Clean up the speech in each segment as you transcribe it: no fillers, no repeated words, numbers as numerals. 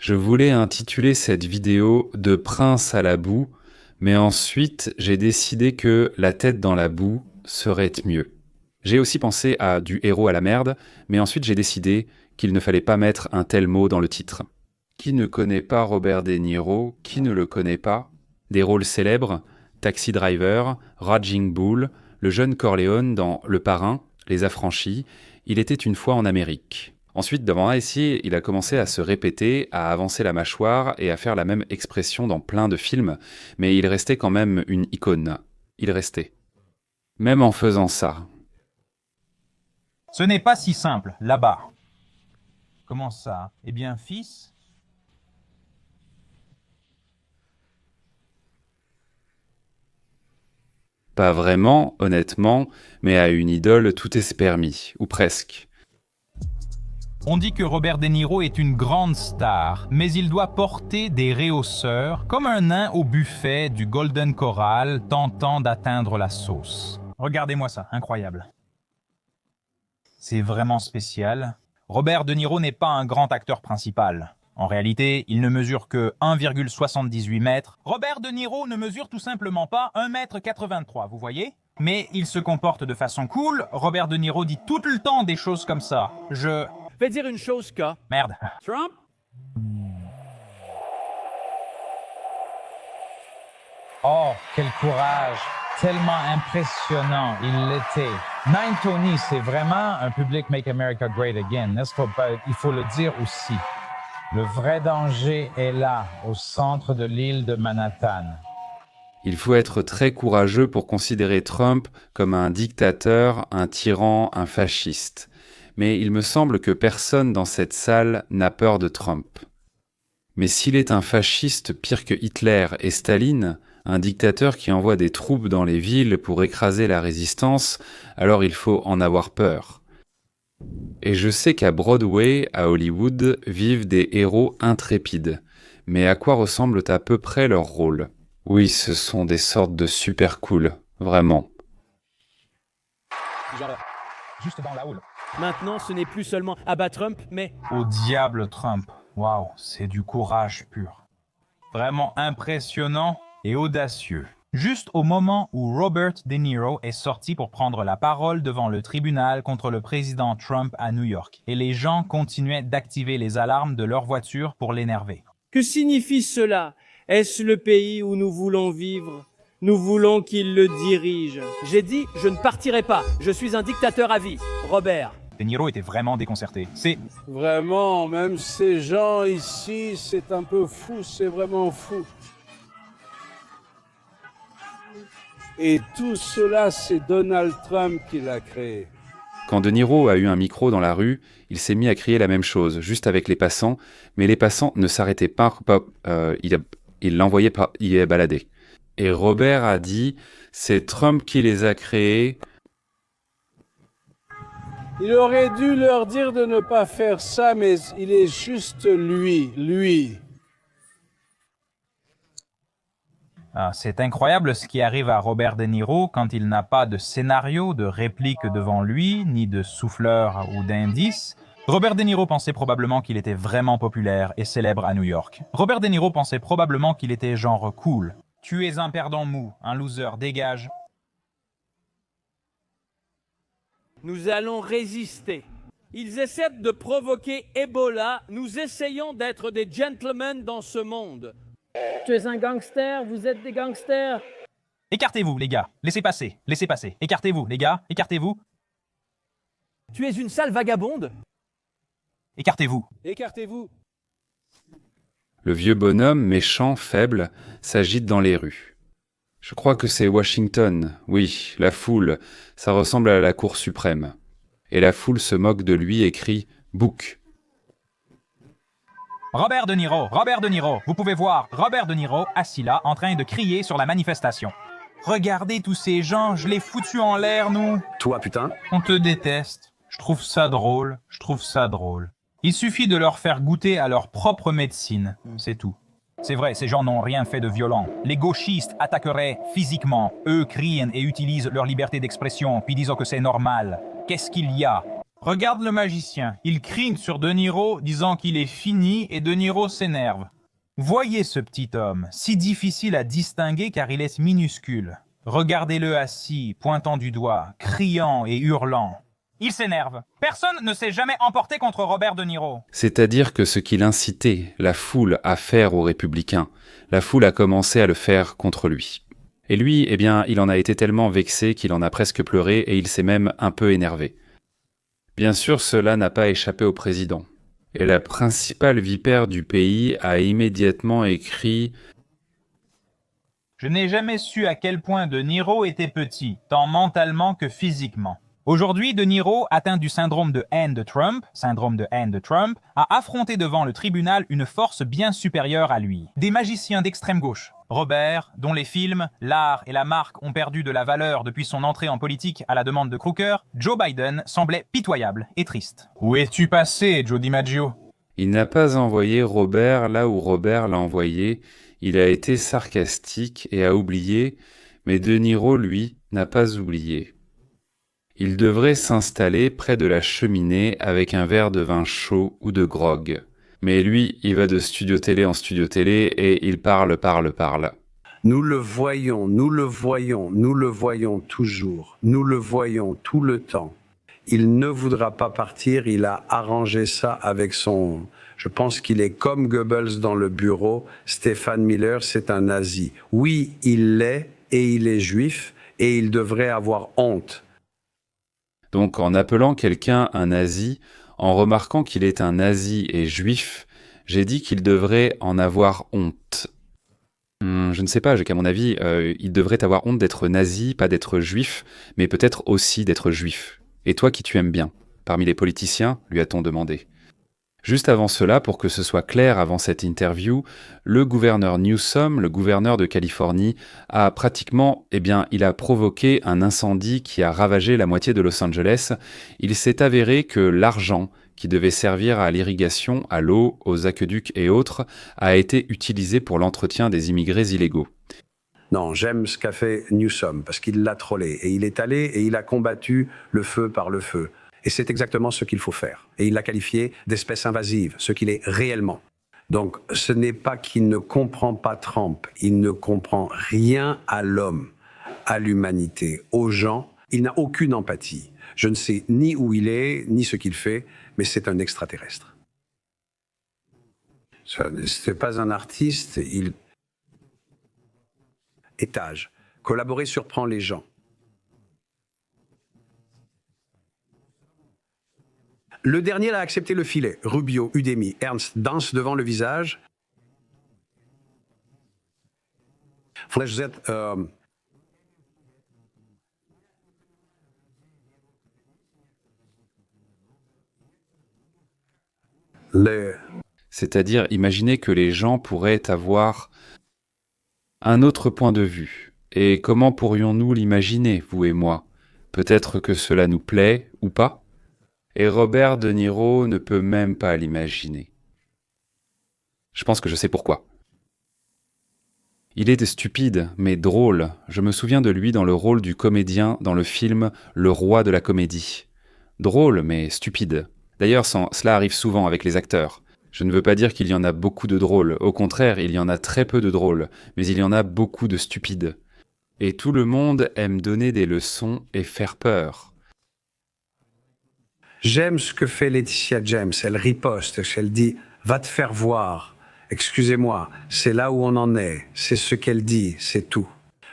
Je voulais intituler cette vidéo De Prince à la boue, mais ensuite j'ai décidé que La tête dans la boue serait mieux. J'ai aussi pensé à Du héros à la merde, mais ensuite j'ai décidé qu'il ne fallait pas mettre un tel mot dans le titre. Qui ne connaît pas Robert De Niro? Qui ne le connaît pas? Des rôles célèbres, Taxi Driver, Raging Bull, le jeune Corleone dans Le Parrain, Les Affranchis, Il était une fois en Amérique. Ensuite, devant Ice, il a commencé à se répéter, à avancer la mâchoire et à faire la même expression dans plein de films, mais il restait quand même une icône. Il restait. Même en faisant ça. Ce n'est pas si simple, là-bas. Comment ça? Eh bien, fils? Pas vraiment, honnêtement, mais à une idole tout est permis, ou presque. On dit que Robert De Niro est une grande star, mais il doit porter des rehausseurs comme un nain au buffet du Golden Corral tentant d'atteindre la sauce. Regardez-moi ça, incroyable. C'est vraiment spécial. Robert De Niro n'est pas un grand acteur principal. En réalité, il ne mesure que 1,78 mètres. Robert De Niro ne mesure tout simplement pas 1,83 m, vous voyez? Mais il se comporte de façon cool. Robert De Niro dit tout le temps des choses comme ça. Je vais dire une chose que... Merde. Trump? Oh, quel courage! Tellement impressionnant, il l'était. Nine Tony, c'est vraiment un public Make America Great Again, n'est-ce pas? Il faut le dire aussi. Le vrai danger est là, au centre de l'île de Manhattan. Il faut être très courageux pour considérer Trump comme un dictateur, un tyran, un fasciste. Mais il me semble que personne dans cette salle n'a peur de Trump. Mais s'il est un fasciste pire que Hitler et Staline, un dictateur qui envoie des troupes dans les villes pour écraser la résistance, alors il faut en avoir peur. Et je sais qu'à Broadway, à Hollywood, vivent des héros intrépides. Mais à quoi ressemblent à peu près leurs rôles? Oui, ce sont des sortes de super cool, vraiment. Juste dans la houle. Maintenant, ce n'est plus seulement abattre Trump, mais... Au diable Trump. Waouh, c'est du courage pur. Vraiment impressionnant et audacieux. Juste au moment où Robert De Niro est sorti pour prendre la parole devant le tribunal contre le président Trump à New York, et les gens continuaient d'activer les alarmes de leur voiture pour l'énerver. Que signifie cela? Est-ce le pays où nous voulons vivre? Nous voulons qu'il le dirige. J'ai dit, je ne partirai pas. Je suis un dictateur à vie. Robert. De Niro était vraiment déconcerté. C'est... Vraiment, même ces gens ici, c'est un peu fou, c'est vraiment fou. Et tout cela, c'est Donald Trump qui l'a créé. Quand De Niro a eu un micro dans la rue, il s'est mis à crier la même chose, juste avec les passants, mais les passants ne s'arrêtaient pas, il l'envoyait y balader. Et Robert a dit, c'est Trump qui les a créés. Il aurait dû leur dire de ne pas faire ça, mais il est juste lui. Ah, c'est incroyable ce qui arrive à Robert De Niro quand il n'a pas de scénario, de réplique devant lui, ni de souffleur ou d'indice. Robert De Niro pensait probablement qu'il était vraiment populaire et célèbre à New York. Robert De Niro pensait probablement qu'il était genre cool. Tu es un perdant mou, un loser, dégage. Nous allons résister. Ils essaient de provoquer Ebola. Nous essayons d'être des gentlemen dans ce monde. Tu es un gangster, vous êtes des gangsters. Écartez-vous, les gars. Laissez passer, laissez passer. Écartez-vous, les gars. Écartez-vous. Tu es une sale vagabonde. Écartez-vous. Écartez-vous. Le vieux bonhomme, méchant, faible, s'agite dans les rues. Je crois que c'est Washington. Oui, la foule, ça ressemble à la Cour suprême. Et la foule se moque de lui et crie « Bouc !» Robert De Niro, vous pouvez voir Robert De Niro assis là en train de crier sur la manifestation. Regardez tous ces gens, je l'ai foutu en l'air, nous. Toi, putain. On te déteste. Je trouve ça drôle. Il suffit de leur faire goûter à leur propre médecine, c'est tout. C'est vrai, ces gens n'ont rien fait de violent. Les gauchistes attaqueraient physiquement. Eux crient et utilisent leur liberté d'expression, puis disent que c'est normal. Qu'est-ce qu'il y a? Regarde le magicien. Il crie sur De Niro, disant qu'il est fini, et De Niro s'énerve. Voyez ce petit homme, si difficile à distinguer car il est minuscule. Regardez-le assis, pointant du doigt, criant et hurlant. Il s'énerve. Personne ne s'est jamais emporté contre Robert De Niro. C'est-à-dire que ce qu'il incitait la foule à faire aux républicains, la foule a commencé à le faire contre lui. Et lui, eh bien, il en a été tellement vexé qu'il en a presque pleuré et il s'est même un peu énervé. Bien sûr, cela n'a pas échappé au président. Et la principale vipère du pays a immédiatement écrit « Je n'ai jamais su à quel point De Niro était petit, tant mentalement que physiquement. » Aujourd'hui, De Niro, atteint du syndrome de haine de Trump, a affronté devant le tribunal une force bien supérieure à lui. Des magiciens d'extrême gauche. Robert, dont les films, l'art et la marque ont perdu de la valeur depuis son entrée en politique à la demande de Crooker, Joe Biden semblait pitoyable et triste. Où es-tu passé, Joe DiMaggio? Il n'a pas envoyé Robert là où Robert l'a envoyé, il a été sarcastique et a oublié, mais De Niro, lui, n'a pas oublié. Il devrait s'installer près de la cheminée avec un verre de vin chaud ou de grog. Mais lui, il va de studio télé en studio télé et il parle. Nous le voyons toujours, nous le voyons tout le temps. Il ne voudra pas partir, il a arrangé ça avec son... Je pense qu'il est comme Goebbels dans le bureau, Stephen Miller, c'est un nazi. Oui, il l'est et il est juif et il devrait avoir honte. Donc en appelant quelqu'un un nazi, en remarquant qu'il est un nazi et juif, j'ai dit qu'il devrait en avoir honte. Je ne sais pas, j'ai qu'à mon avis, il devrait avoir honte d'être nazi, pas d'être juif, mais peut-être aussi d'être juif. Et toi qui tu aimes bien, parmi les politiciens, lui a-t-on demandé. Juste avant cela, pour que ce soit clair avant cette interview, le gouverneur Newsom, le gouverneur de Californie, a pratiquement, il a provoqué un incendie qui a ravagé la moitié de Los Angeles. Il s'est avéré que l'argent qui devait servir à l'irrigation, à l'eau, aux aqueducs et autres, a été utilisé pour l'entretien des immigrés illégaux. Non, j'aime ce qu'a fait Newsom, parce qu'il l'a trollé. Et il est allé et il a combattu le feu par le feu. Et c'est exactement ce qu'il faut faire. Et il l'a qualifié d'espèce invasive, ce qu'il est réellement. Donc, ce n'est pas qu'il ne comprend pas Trump, il ne comprend rien à l'homme, à l'humanité, aux gens. Il n'a aucune empathie. Je ne sais ni où il est, ni ce qu'il fait, mais c'est un extraterrestre. Ce n'est pas un artiste, il... Étage. Collaborer surprend les gens. Le dernier a accepté le filet. Rubio, Udemy, Ernst danse devant le visage. Flash Z. C'est-à-dire, imaginez que les gens pourraient avoir un autre point de vue. Et comment pourrions-nous l'imaginer, vous et moi? Peut-être que cela nous plaît ou pas? Et Robert De Niro ne peut même pas l'imaginer. Je pense que je sais pourquoi. Il est stupide, mais drôle. Je me souviens de lui dans le rôle du comédien dans le film Le Roi de la Comédie. Drôle, mais stupide. D'ailleurs, cela arrive souvent avec les acteurs. Je ne veux pas dire qu'il y en a beaucoup de drôles. Au contraire, il y en a très peu de drôles. Mais il y en a beaucoup de stupides. Et tout le monde aime donner des leçons et faire peur. J'aime ce que fait Laetitia James. Elle riposte, elle dit « Va te faire voir. Excusez-moi, c'est là où on en est. C'est ce qu'elle dit, c'est tout.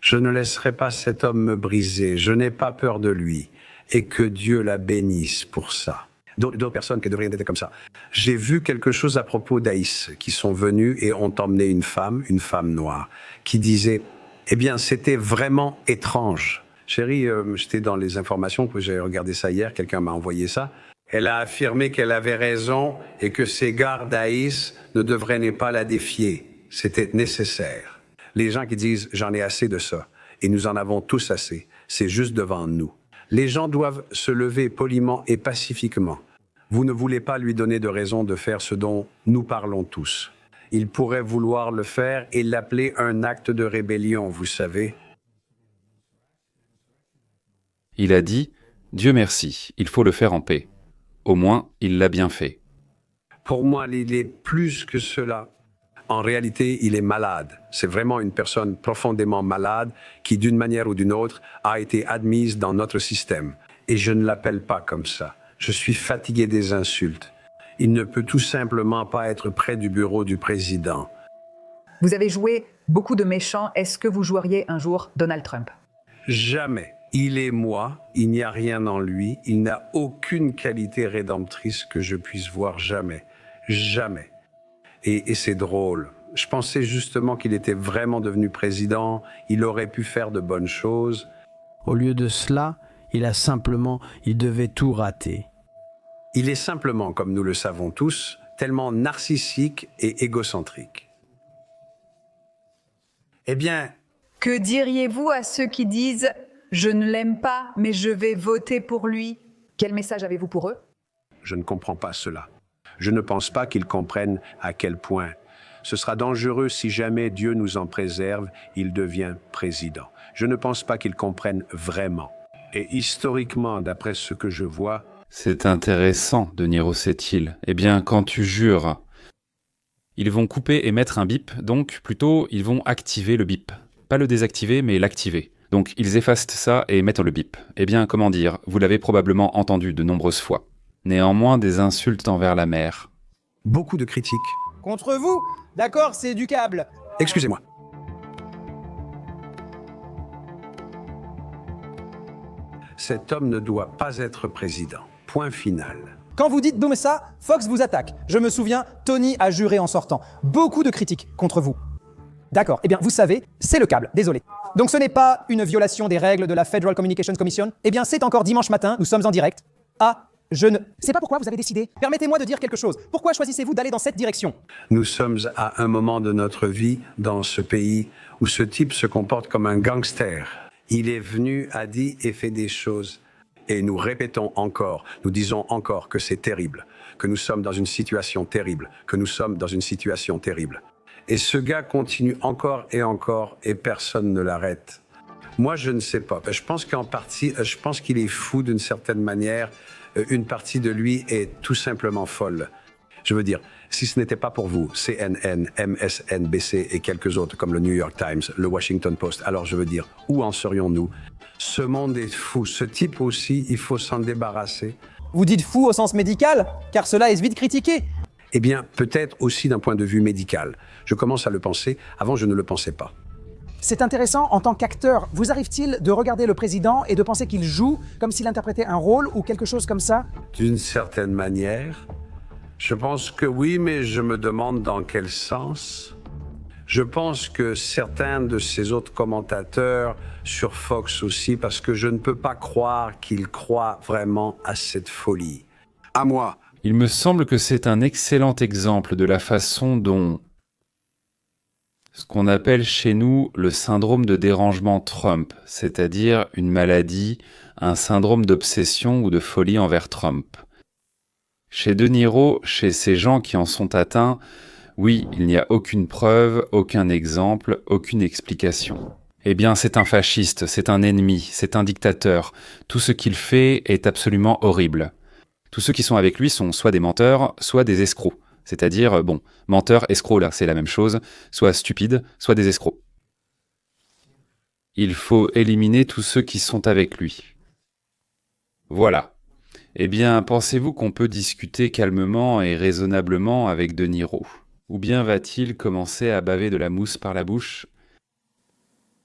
Je ne laisserai pas cet homme me briser. Je n'ai pas peur de lui. Et que Dieu la bénisse pour ça. » D'autres personnes qui devraient être comme ça. J'ai vu quelque chose à propos d'Aïs, qui sont venus et ont emmené une femme noire, qui disait « Eh bien, c'était vraiment étrange. » Chérie, j'étais dans les informations, que j'ai regardé ça hier, quelqu'un m'a envoyé ça. Elle a affirmé qu'elle avait raison et que ses gardes Aïs ne devraient pas la défier. C'était nécessaire. Les gens qui disent « j'en ai assez de ça » et nous en avons tous assez, c'est juste devant nous. Les gens doivent se lever poliment et pacifiquement. Vous ne voulez pas lui donner de raison de faire ce dont nous parlons tous. Il pourrait vouloir le faire et l'appeler un acte de rébellion, vous savez. Il a dit « Dieu merci, il faut le faire en paix ». Au moins, il l'a bien fait. Pour moi, il est plus que cela. En réalité, il est malade. C'est vraiment une personne profondément malade qui, d'une manière ou d'une autre, a été admise dans notre système. Et je ne l'appelle pas comme ça. Je suis fatigué des insultes. Il ne peut tout simplement pas être près du bureau du président. Vous avez joué beaucoup de méchants. Est-ce que vous joueriez un jour Donald Trump? Jamais. Il est moi, il n'y a rien en lui, il n'a aucune qualité rédemptrice que je puisse voir, jamais. Jamais. Et c'est drôle. Je pensais justement qu'il était vraiment devenu président, il aurait pu faire de bonnes choses. Au lieu de cela, il devait tout rater. Il est simplement, comme nous le savons tous, tellement narcissique et égocentrique. Eh bien, Que diriez-vous à ceux qui disent « Je ne l'aime pas, mais je vais voter pour lui » Quel message avez-vous pour eux? je ne comprends pas cela. Je ne pense pas qu'ils comprennent à quel point. Ce sera dangereux si jamais Dieu nous en préserve, il devient président. Je ne pense pas qu'ils comprennent vraiment. Et historiquement, d'après ce que je vois... C'est intéressant, De Niro sait-il. Eh bien, quand tu jures, ils vont couper et mettre un bip, donc plutôt ils vont activer le bip. Pas le désactiver, mais l'activer. Donc ils effacent ça et mettent le bip. Eh bien, comment dire, vous l'avez probablement entendu de nombreuses fois. Néanmoins, des insultes envers la mère. Beaucoup de critiques. Contre vous? D'accord, c'est du câble. Excusez-moi. Cet homme ne doit pas être président. Point final. Quand vous dites boum ça, Fox vous attaque. Je me souviens, Tony a juré en sortant. Beaucoup de critiques contre vous. D'accord, eh bien vous savez, c'est le câble, désolé. Donc ce n'est pas une violation des règles de la Federal Communications Commission. Eh bien c'est encore dimanche matin, nous sommes en direct. Ah, je ne sais pas pourquoi vous avez décidé. Permettez-moi de dire quelque chose. Pourquoi choisissez-vous d'aller dans cette direction? Nous sommes à un moment de notre vie dans ce pays où ce type se comporte comme un gangster. Il est venu, a dit et fait des choses. Et nous répétons encore, nous disons encore que c'est terrible, que nous sommes dans une situation terrible, que nous sommes dans une situation terrible. Et ce gars continue encore et personne ne l'arrête. Moi, je ne sais pas. Je pense qu'en partie, je pense qu'il est fou d'une certaine manière. Une partie de lui est tout simplement folle. Je veux dire, si ce n'était pas pour vous, CNN, MSNBC et quelques autres comme le New York Times, le Washington Post, alors je veux dire, où en serions-nous? Ce monde est fou. Ce type aussi, il faut s'en débarrasser. Vous dites fou au sens médical, car cela est vite critiqué. Eh bien, peut-être aussi d'un point de vue médical. Je commence à le penser. Avant, je ne le pensais pas. C'est intéressant, en tant qu'acteur, vous arrive-t-il de regarder le président et de penser qu'il joue comme s'il interprétait un rôle ou quelque chose comme ça? D'une certaine manière, je pense que oui, mais je me demande dans quel sens. Je pense que certains de ces autres commentateurs sur Fox aussi, parce que je ne peux pas croire qu'ils croient vraiment à cette folie. À moi. Il me semble que c'est un excellent exemple de la façon dont ce qu'on appelle chez nous le syndrome de dérangement Trump, c'est-à-dire une maladie, un syndrome d'obsession ou de folie envers Trump. Chez De Niro, chez ces gens qui en sont atteints, oui, il n'y a aucune preuve, aucun exemple, aucune explication. Eh bien, c'est un fasciste, c'est un ennemi, c'est un dictateur. Tout ce qu'il fait est absolument horrible. Tous ceux qui sont avec lui sont soit des menteurs, soit des escrocs. C'est-à-dire, bon, menteurs, escrocs, là, c'est la même chose, soit stupides, soit des escrocs. Il faut éliminer tous ceux qui sont avec lui. Voilà. Eh bien, pensez-vous qu'on peut discuter calmement et raisonnablement avec De Niro? Ou bien va-t-il commencer à baver de la mousse par la bouche?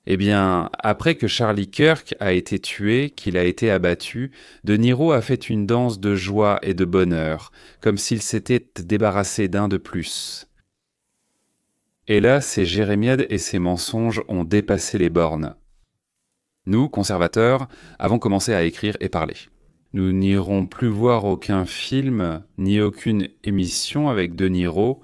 Eh bien, après que Charlie Kirk a été tué, qu'il a été abattu, De Niro a fait une danse de joie et de bonheur, comme s'il s'était débarrassé d'un de plus. Et là, ses jérémiades et ses mensonges ont dépassé les bornes. Nous, conservateurs, avons commencé à écrire et parler. Nous n'irons plus voir aucun film, ni aucune émission avec De Niro.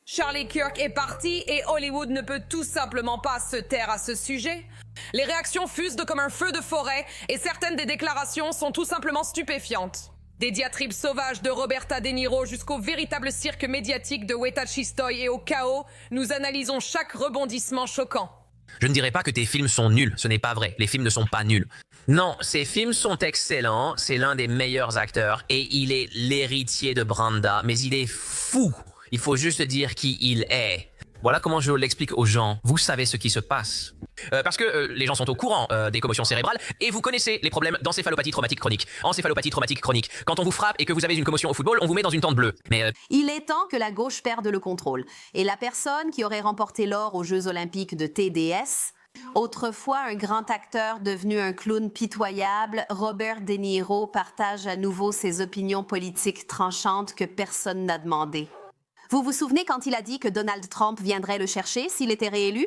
Charlie Kirk est parti et Hollywood ne peut tout simplement pas se taire à ce sujet. Les réactions fusent comme un feu de forêt et certaines des déclarations sont tout simplement stupéfiantes. Des diatribes sauvages de Roberta De Niro jusqu'au véritable cirque médiatique de Weta Chistoy et au chaos, nous analysons chaque rebondissement choquant. Je ne dirais pas que tes films sont nuls, ce n'est pas vrai, les films ne sont pas nuls. Non, ces films sont excellents, c'est l'un des meilleurs acteurs et il est l'héritier de Branda, mais il est fou. Il faut juste dire qui il est. Voilà comment je l'explique aux gens. Vous savez ce qui se passe. Parce que les gens sont au courant des commotions cérébrales et vous connaissez les problèmes d'encéphalopathie traumatique chronique. Encéphalopathie traumatique chronique. Quand on vous frappe et que vous avez une commotion au football, on vous met dans une tente bleue. Mais Il est temps que la gauche perde le contrôle. Et la personne qui aurait remporté l'or aux Jeux olympiques de TDS, autrefois un grand acteur devenu un clown pitoyable, Robert De Niro partage à nouveau ses opinions politiques tranchantes que personne n'a demandées. Vous vous souvenez quand il a dit que Donald Trump viendrait le chercher s'il était réélu?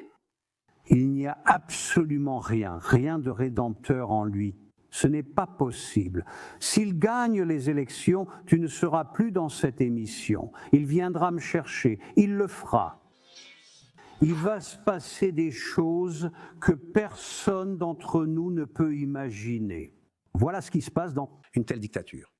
Il n'y a absolument rien de rédempteur en lui. Ce n'est pas possible. S'il gagne les élections, tu ne seras plus dans cette émission. Il viendra me chercher, il le fera. Il va se passer des choses que personne d'entre nous ne peut imaginer. Voilà ce qui se passe dans une telle dictature.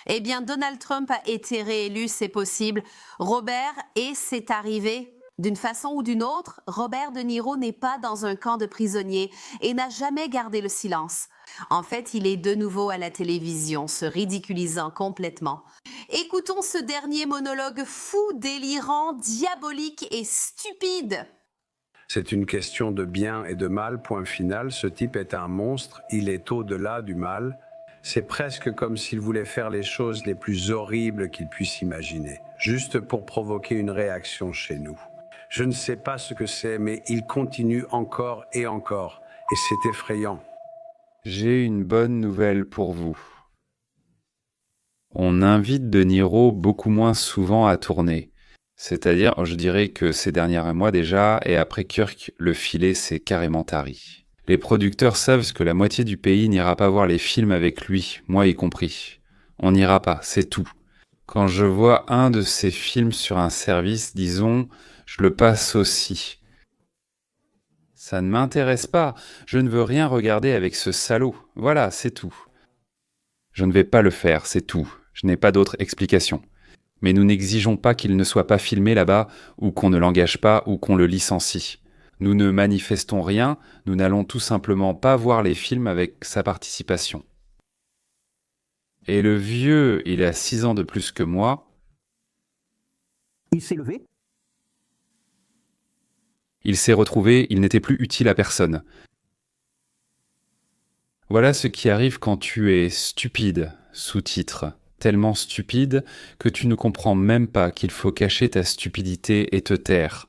Eh bien, Donald Trump a été réélu, c'est possible. Robert, et c'est arrivé. D'une façon ou d'une autre, Robert De Niro n'est pas dans un camp de prisonniers et n'a jamais gardé le silence. En fait, il est de nouveau à la télévision, se ridiculisant complètement. Écoutons ce dernier monologue fou, délirant, diabolique et stupide. C'est une question de bien et de mal, point final. Ce type est un monstre, il est au-delà du mal. C'est presque comme s'il voulait faire les choses les plus horribles qu'il puisse imaginer, juste pour provoquer une réaction chez nous. Je ne sais pas ce que c'est, mais il continue encore et encore, et c'est effrayant. J'ai une bonne nouvelle pour vous. On invite De Niro beaucoup moins souvent à tourner. C'est-à-dire, je dirais que ces derniers mois déjà, et après Kirk, le filet s'est carrément tari. Les producteurs savent que la moitié du pays n'ira pas voir les films avec lui, moi y compris. On n'ira pas, c'est tout. Quand je vois un de ces films sur un service, disons, je le passe aussi. Ça ne m'intéresse pas, je ne veux rien regarder avec ce salaud. Voilà, c'est tout. Je ne vais pas le faire, c'est tout. Je n'ai pas d'autre explication. Mais nous n'exigeons pas qu'il ne soit pas filmé là-bas, ou qu'on ne l'engage pas, ou qu'on le licencie. Nous ne manifestons rien, nous n'allons tout simplement pas voir les films avec sa participation. Et le vieux, il a 6 ans de plus que moi. Il s'est levé. Il s'est retrouvé, il n'était plus utile à personne. Voilà ce qui arrive quand tu es stupide, sous-titre. Tellement stupide que tu ne comprends même pas qu'il faut cacher ta stupidité et te taire.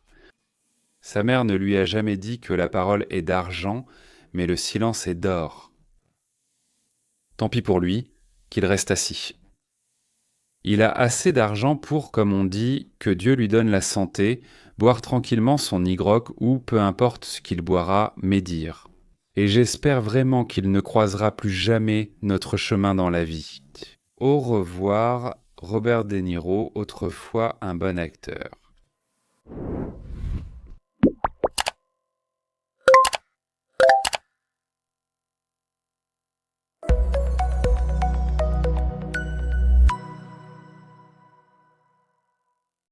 Sa mère ne lui a jamais dit que la parole est d'argent, mais le silence est d'or. Tant pis pour lui, qu'il reste assis. Il a assez d'argent pour, comme on dit, que Dieu lui donne la santé, boire tranquillement son igrok ou, peu importe ce qu'il boira, médire. Et j'espère vraiment qu'il ne croisera plus jamais notre chemin dans la vie. Au revoir, Robert De Niro, autrefois un bon acteur.